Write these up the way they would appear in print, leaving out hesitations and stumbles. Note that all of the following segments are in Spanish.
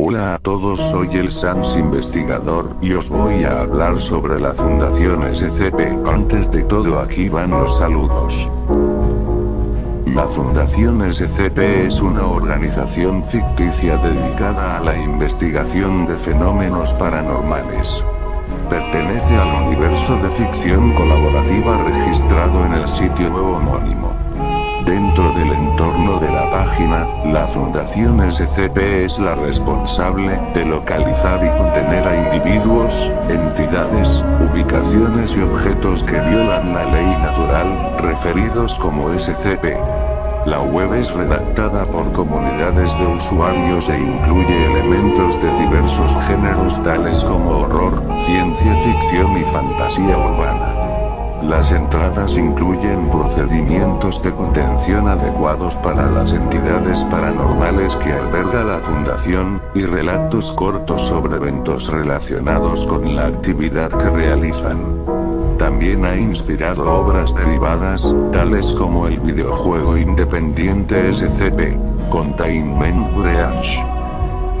Hola a todos, soy el Sans Investigador y os voy a hablar sobre la Fundación SCP. Antes de todo, aquí van los saludos. La Fundación SCP es una organización ficticia dedicada a la investigación de fenómenos paranormales. Pertenece al universo de ficción colaborativa registrado en el sitio web homónimo. Dentro del entorno de la página, la Fundación SCP es la responsable de localizar y contener a individuos, entidades, ubicaciones y objetos que violan la ley natural, referidos como SCP. La web es redactada por comunidades de usuarios e incluye elementos de diversos géneros tales como horror, ciencia ficción y fantasía urbana. Las entradas incluyen procedimientos de contención adecuados para las entidades paranormales que alberga la Fundación, y relatos cortos sobre eventos relacionados con la actividad que realizan. También ha inspirado obras derivadas, tales como el videojuego independiente SCP, Containment Breach.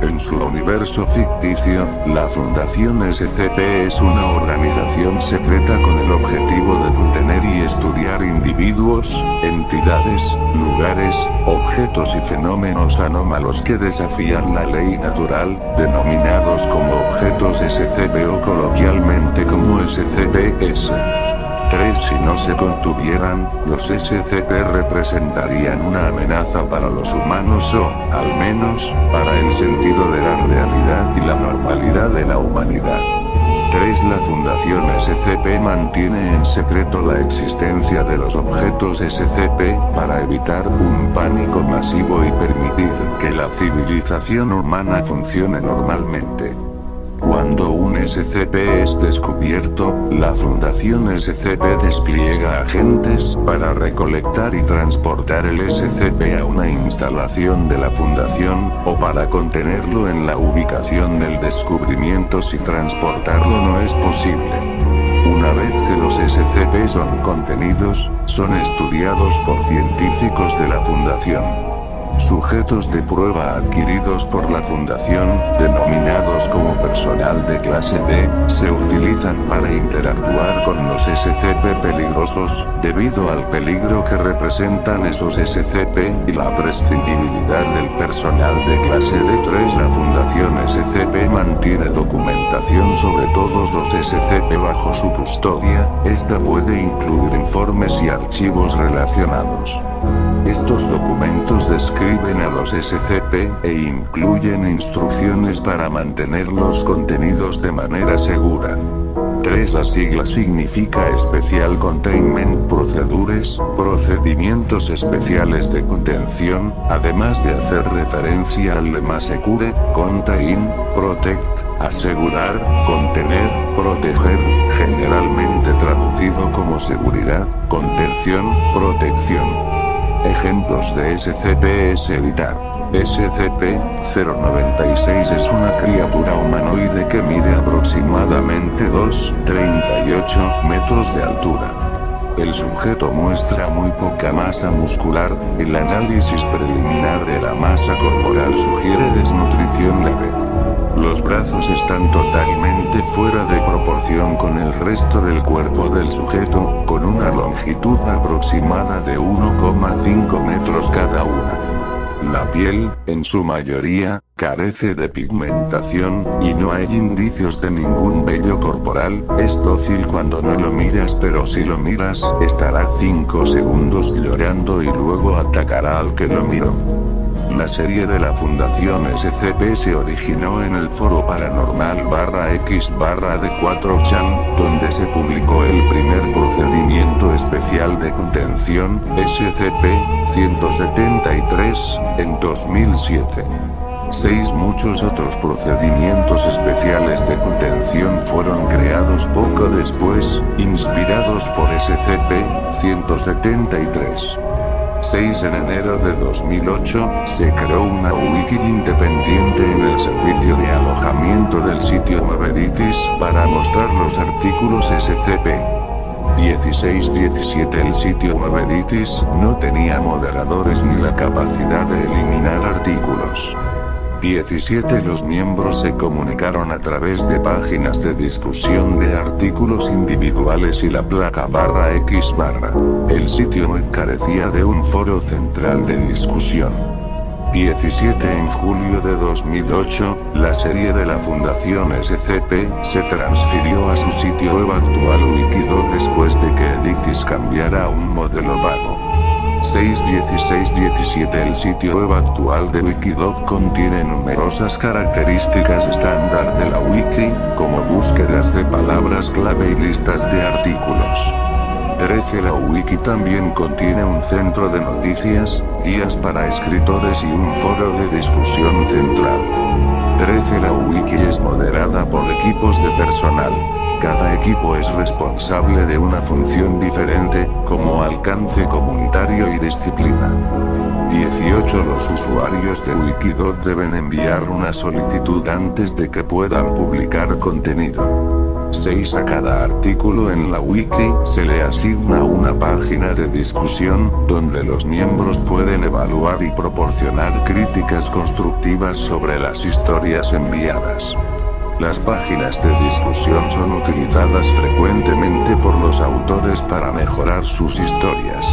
En su universo ficticio, la Fundación SCP es una organización secreta con el objetivo de contener y estudiar individuos, entidades, lugares, objetos y fenómenos anómalos que desafían la ley natural, denominados como objetos SCP o coloquialmente como SCP-S. Si no se contuvieran, los SCP representarían una amenaza para los humanos o, al menos, para el sentido de la realidad y la normalidad de la humanidad. La Fundación SCP mantiene en secreto la existencia de los objetos SCP para evitar un pánico masivo y permitir que la civilización humana funcione normalmente. Cuando un SCP es descubierto, la Fundación SCP despliega agentes para recolectar y transportar el SCP a una instalación de la Fundación, o para contenerlo en la ubicación del descubrimiento si transportarlo no es posible. Una vez que los SCP son contenidos, son estudiados por científicos de la Fundación. Sujetos de prueba adquiridos por la Fundación, denominados como personal de clase D, se utilizan para interactuar con los SCP peligrosos, debido al peligro que representan esos SCP y la prescindibilidad del personal de clase D. La Fundación SCP mantiene documentación sobre todos los SCP bajo su custodia. Esta puede incluir informes y archivos relacionados. Estos documentos describen a los SCP e incluyen instrucciones para mantenerlos contenidos de manera segura. La sigla significa Special Containment Procedures, procedimientos especiales de contención, además de hacer referencia al lema Secure, Contain, Protect, asegurar, contener, proteger, generalmente traducido como seguridad, contención, protección. Ejemplos de SCP-S evitar. SCP-096 es una criatura humanoide que mide aproximadamente 2,38 metros de altura. El sujeto muestra muy poca masa muscular. El análisis preliminar de la masa corporal sugiere desnutrición leve. Los brazos están totalmente fuera de proporción con el resto del cuerpo del sujeto, con una longitud aproximada de 1,5 metros cada una. La piel, en su mayoría, carece de pigmentación, y no hay indicios de ningún vello corporal. Es dócil cuando no lo miras, pero si lo miras, estará 5 segundos llorando y luego atacará al que lo miró. La serie de la Fundación SCP se originó en el foro paranormal/x/D4chan, donde se publicó el primer procedimiento especial de contención, SCP-173, en 2007. Muchos otros procedimientos especiales de contención fueron creados poco después, inspirados por SCP-173. En enero de 2008, se creó una wiki independiente en el servicio de alojamiento del sitio Moveditis para mostrar los artículos SCP. 16-17 El sitio Moveditis no tenía moderadores ni la capacidad de eliminar artículos. 17 Los miembros se comunicaron a través de páginas de discusión de artículos individuales y la placa /X/. El sitio web carecía de un foro central de discusión. 17 En julio de 2008, la serie de la Fundación SCP se transfirió a su sitio web actual Wikidoc después de que Edictis cambiara a un modelo pago. 6.16.17 El sitio web actual de Wikidoc contiene numerosas características estándar de la wiki, como búsquedas de palabras clave y listas de artículos. 13 La wiki también contiene un centro de noticias, guías para escritores y un foro de discusión central. 13 La wiki es moderada por equipos de personal. Cada equipo es responsable de una función diferente, como alcance comunitario y disciplina. 18 Los usuarios de Wikidoc deben enviar una solicitud antes de que puedan publicar contenido. 6 A cada artículo en la wiki se le asigna una página de discusión, donde los miembros pueden evaluar y proporcionar críticas constructivas sobre las historias enviadas. Las páginas de discusión son utilizadas frecuentemente por los autores para mejorar sus historias.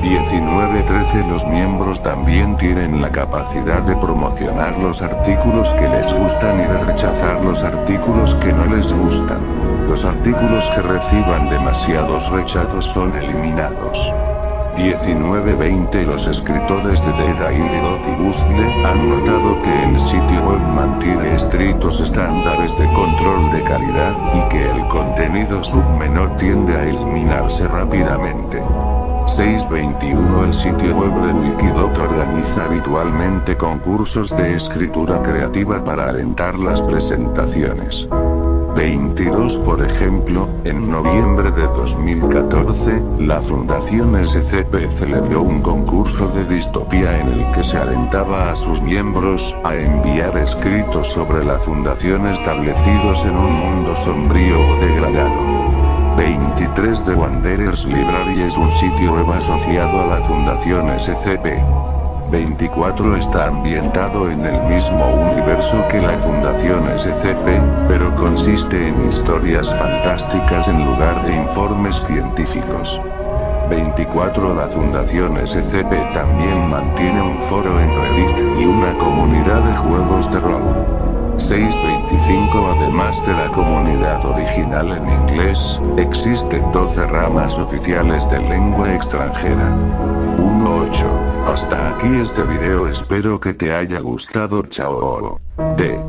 19-13 Los miembros también tienen la capacidad de promocionar los artículos que les gustan y de rechazar los artículos que no les gustan. Los artículos que reciban demasiados rechazos son eliminados. 19-20 Los escritores de The Daily Dot y Bustle han notado que el sitio web mantiene estrictos estándares de control de calidad, y que el contenido submenor tiende a eliminarse rápidamente. 6.21 El sitio web de Wikidoc organiza habitualmente concursos de escritura creativa para alentar las presentaciones. 22 Por ejemplo, en noviembre de 2014, la Fundación SCP celebró un concurso de distopía en el que se alentaba a sus miembros a enviar escritos sobre la Fundación establecidos en un mundo sombrío o degradado. 23 The Wanderers Library es un sitio web asociado a la Fundación SCP. 24 Está ambientado en el mismo universo que la Fundación SCP, pero consiste en historias fantásticas en lugar de informes científicos. 24 La Fundación SCP también mantiene un foro en Reddit y una comunidad de juegos de rol. 6.25 Además de la comunidad original en inglés, existen 12 ramas oficiales de lengua extranjera. 1.8 Hasta aquí este video, espero que te haya gustado. Chao.